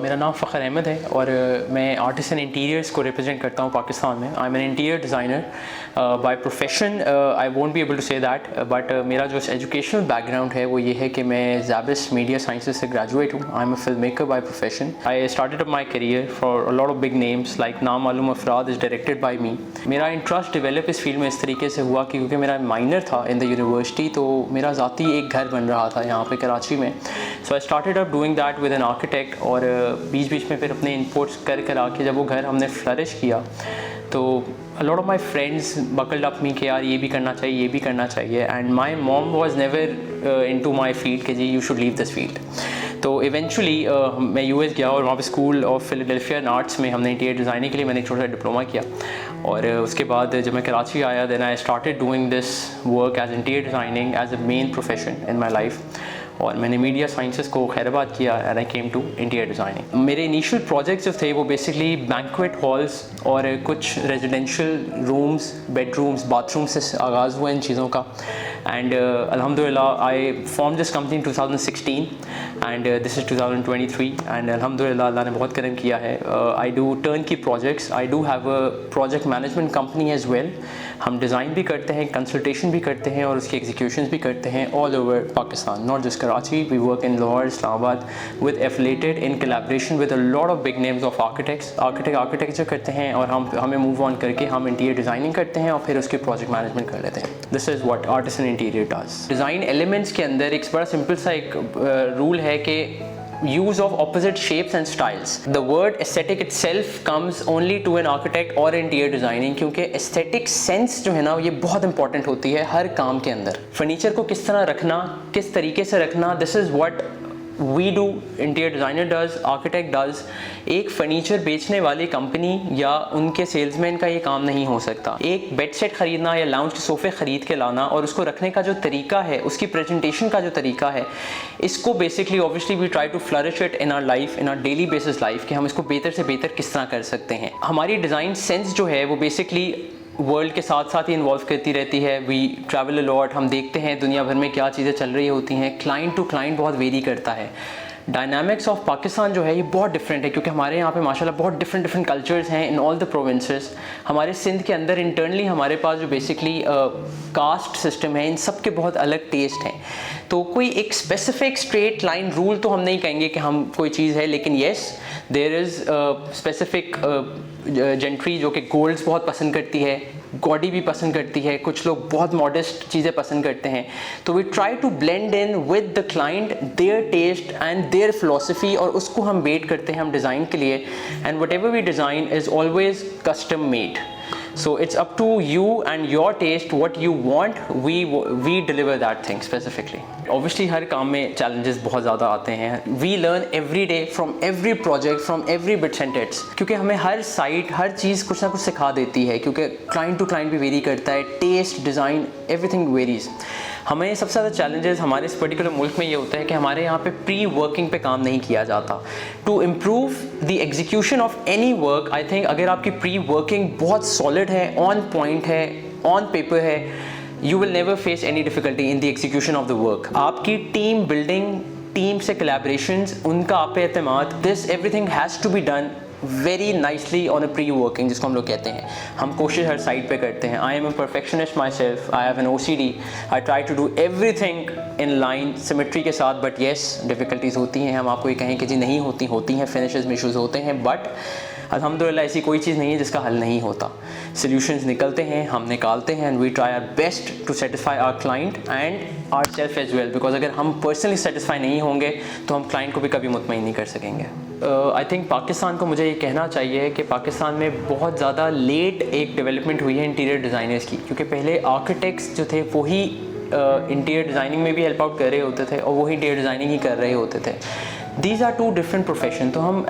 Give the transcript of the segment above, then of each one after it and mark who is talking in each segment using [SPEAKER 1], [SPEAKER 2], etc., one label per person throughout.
[SPEAKER 1] मेरा नाम फ़खर अहमद है और मैं आर्टिस्ट एंड इंटीरियर्स को रिप्रेजेंट करता हूँ पाकिस्तान में। I am an interior designer by profession. I won't be able to say that, but मेरा जो एजुकेशनल बैकग्राउंड है वो ये है कि मैं ज़ाबिस मीडिया साइंसेज से ग्रेजुएट हूँ। आई am a film maker bye profession. I started up my career for a lot of big names like नाम मालूम अफराद इज़ डायरेक्टेड बाय मी। मेरा इंटरेस्ट डेवलप इस फील्ड में इस तरीके से हुआ कि क्योंकि मेरा माइनर था इन द यूनिवर्सिटी, तो मेरा ज़ाती एक घर बन रहा था यहाँ पे कराची में। So I started up doing that with an architect, और बीच बीच में फिर अपने इनपुट्स कर आके जब वो घर हमने फ्लरिश किया तो a lot of my friends buckled up me कि यार ये भी करना चाहिए, ये भी करना चाहिए, and my mom was never into my field कि जी you should leave this field। तो इवेंचुअली मैं यूएस गया और वहाँ पे school of Philadelphia and arts में हमने इंटीरियर डिज़ाइनिंग के लिए मैंने एक छोटा सा डिप्लोमा किया, और उसके बाद जब मैं कराची आया then I started doing this work as interior designing as a main profession in my life. और मैंने मीडिया साइंसेस को खैराबाद किया and I came to interior designing. मेरे इनिशियल प्रोजेक्ट्स जो थे वो बेसिकली बैंक्वेट हॉल्स और कुछ रेजिडेंशियल रूम्स, बेडरूम्स, बाथरूम से आगाज़ हुआ इन चीज़ों का। एंड अल्हम्दुलिल्लाह I form this company in 2016 and this is 2023 and अल्हम्दुलिल्लाह अल्लाह ने बहुत करम किया है। I do turnkey projects, I do have a project management company as well. हम डिज़ाइन भी करते हैं, कंसल्टेशन भी करते हैं और उसकी एग्जीक्यूशन भी करते हैं all over Pakistan, not just Karachi. We work in Lahore, Islamabad with affiliated in collaboration with a lot of big names of architects. Architecture करते हैं और हमें मूव ऑन करके हम इंटीरियर डिज़ाइनिंग करते हैं और फिर उसके प्रोजेक्ट मैनेजमेंट कर लेते हैं। This is what artist and interior does. Design elements के अंदर एक बड़ा सिंपल सा एक रूल है कि use of opposite shapes and styles. The word aesthetic itself comes only to an architect or interior designing, क्योंकि aesthetic sense जो है ना ये बहुत इंपॉर्टेंट होती है हर काम के अंदर। फर्नीचर को किस तरह रखना, किस तरीके से रखना, this is what we do, interior designer does, architect does. एक फर्नीचर बेचने वाली कंपनी या उनके सेल्समैन का ये काम नहीं हो सकता। एक बेड सेट ख़रीदना या लाउंज के सोफ़े ख़रीद के लाना और उसको रखने का जो तरीका है, उसकी प्रेजेंटेशन का जो तरीका है, इसको basically obviously we try to flourish it in our life, in our daily basis life, कि हम इसको बेहतर से बेहतर किस तरह कर सकते हैं। हमारी डिज़ाइन सेंस जो है वो बेसिकली वर्ल्ड के साथ साथ ही इन्वॉल्व करती रहती है। वी ट्रैवल अ लॉट, हम देखते हैं दुनिया भर में क्या चीज़ें चल रही होती हैं। क्लाइंट टू क्लाइंट बहुत वेरी करता है। डायनामिक्स ऑफ पाकिस्तान जो है ये बहुत डिफरेंट है, क्योंकि हमारे यहाँ पे माशाल्लाह बहुत डिफरेंट कल्चर्स हैं इन ऑल द प्रोविंसेस। हमारे सिंध के अंदर इंटरनली हमारे पास जो बेसिकली कास्ट सिस्टम है, इन सब के बहुत अलग टेस्ट हैं। तो कोई एक स्पेसिफिक स्ट्रेट लाइन रूल तो हम नहीं कहेंगे कि हम कोई चीज़ है, लेकिन yes there is specific gentry जो कि गोल्ड्स बहुत पसंद करती है, गॉडी भी पसंद करती है, कुछ लोग बहुत मॉडेस्ट चीज़ें पसंद करते हैं। तो we try to blend in with the client, their taste and their philosophy, और उसको हम वेट करते हैं हम डिज़ाइन के लिए। And whatever we design is always custom made. So it's up to you and your taste, what you want, we deliver that thing specifically. Obviously हर काम में challenges बहुत ज़्यादा आते हैं। We learn every day from every project, from every bits and bits, क्योंकि हमें हर site, हर चीज़ कुछ ना कुछ सिखा देती है, क्योंकि क्लाइंट टू क्लाइंट भी वेरी करता है, टेस्ट, डिज़ाइन, एवरीथिंग वेरीज। हमें सबसे ज़्यादा चैलेंजेस हमारे इस पर्टिकुलर मुल्क में ये होता है कि हमारे यहाँ पे प्री वर्किंग पे काम नहीं किया जाता। To improve the execution of any work, I think अगर आपकी प्री वर्किंग बहुत सॉलिड है, ऑन पॉइंट है, ऑन पेपर है, you will never face any difficulty in the execution of the work. आपकी टीम बिल्डिंग, टीम से collaborations, उनका आप पे एतमाद, this everything has to be done very nicely on a pre working, जिसको हम लोग कहते हैं। हम कोशिश हर साइड पे करते हैं। I am a perfectionist myself, I have an OCD, I try to do everything in line symmetry के साथ, बट येस डिफ़िकल्टीज़ होती हैं। हम आपको ये कहें कि जी नहीं होती हैं, फिनिशेस में इशूज़ होते हैं, बट अल्हम्दुलिल्लाह ऐसी कोई चीज़ नहीं है जिसका हल नहीं होता। सॉल्यूशंस निकलते हैं, हम निकालते हैं, and we try our best to satisfy our client and ourself as well, because अगर हम पर्सनली सेटिस्फाई नहीं होंगे तो हम क्लाइंट को भी कभी मुतमईन नहीं कर सकेंगे। आई थिंक पाकिस्तान को मुझे ये कहना चाहिए कि पाकिस्तान में बहुत ज़्यादा लेट एक डेवलपमेंट हुई है इंटीरियर डिज़ाइनर्स की, क्योंकि पहले आर्किटेक्ट्स जो थे वही इंटीरियर डिज़ाइनिंग में भी हेल्प आउट कर रहे होते थे और वही इंटीरियर डिज़ाइनिंग ही कर रहे होते थे। These are two different profession. तो हम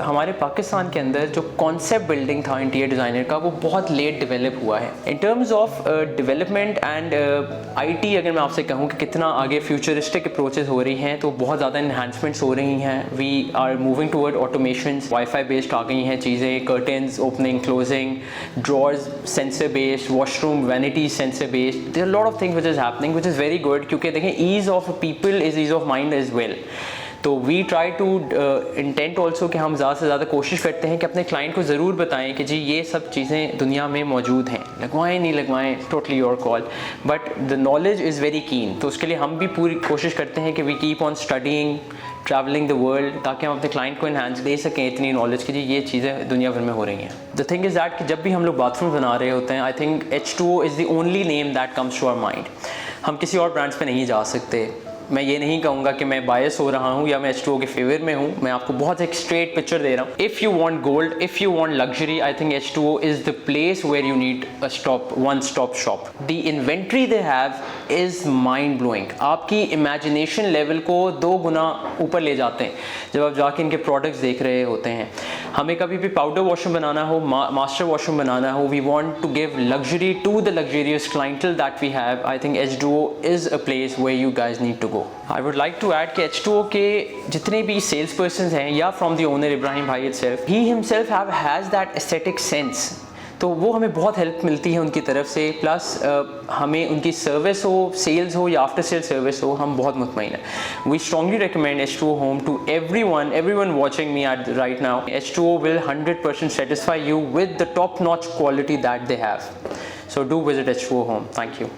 [SPEAKER 1] हमारे पाकिस्तान के अंदर जो कॉन्सेप्ट बिल्डिंग था इंटीरियर डिज़ाइनर का वो बहुत लेट डेवलप हुआ है। In terms of development and IT अगर मैं आपसे कहूँ कि कितना आगे फ्यूचरिस्टिक अप्रोचेस हो रही हैं, तो बहुत ज़्यादा इन्हांसमेंट्स हो रही हैं। We are moving toward automation, wifi based आ गई हैं चीज़ें, curtains opening closing, drawers sensor based, washroom vanity sensor based. There are lot of things which is happening which is very good, क्योंकि देखें ease of people is ease of mind as well. तो we try to intent also कि हम ज़्यादा से ज़्यादा कोशिश करते हैं कि अपने क्लाइंट को ज़रूर बताएं कि जी ये सब चीज़ें दुनिया में मौजूद हैं, लगवाएं नहीं लगवाएं totally your call, but the knowledge is very keen. तो उसके लिए हम भी पूरी कोशिश करते हैं कि we keep on studying, traveling the world, ताकि हम अपने क्लाइंट को इन्हांस दे सकें इतनी नॉलेज की जी ये चीज़ें दुनिया भर में हो रही हैं। द थिंग इज़ दैट कि जब भी हम लोग बाथरूम बना रहे होते हैं, I think H2O is the only name that comes to our mind. हम किसी और ब्रांड्स पे नहीं जा सकते। मैं ये नहीं कहूँगा कि मैं बायस हो रहा हूँ या मैं H2O के फेवर में हूँ, मैं आपको बहुत एक स्ट्रेट पिक्चर दे रहा हूँ। If you want gold, if you want luxury, I think H2O is the place where you need a stop, one stop shop. The inventory they have is mind blowing, आपकी imagination level को 2 गुना ऊपर ले जाते हैं जब आप जाके इनके प्रोडक्ट्स देख रहे होते हैं। हमें कभी भी पाउडर वॉशरूम बनाना हो, मास्टर वॉशरूम बनाना हो, we want to give luxury to the luxurious clientele that we have. I think H2O is a place where you guys need to go. I would like to add कि H2O के जितने भी sales person हैं या from the owner Ibrahim भाई itself, he himself has that aesthetic sense, तो वो हमें बहुत हेल्प मिलती है उनकी तरफ से। प्लस हमें उनकी सर्विस हो, सेल्स हो या आफ्टर सेल सर्विस हो, हम बहुत मुतमईन हैं। We strongly recommend H2O Home to everyone watching me at right now. H2O will 100% satisfy you with the top notch quality that they have. So do visit H2O Home. Thank you.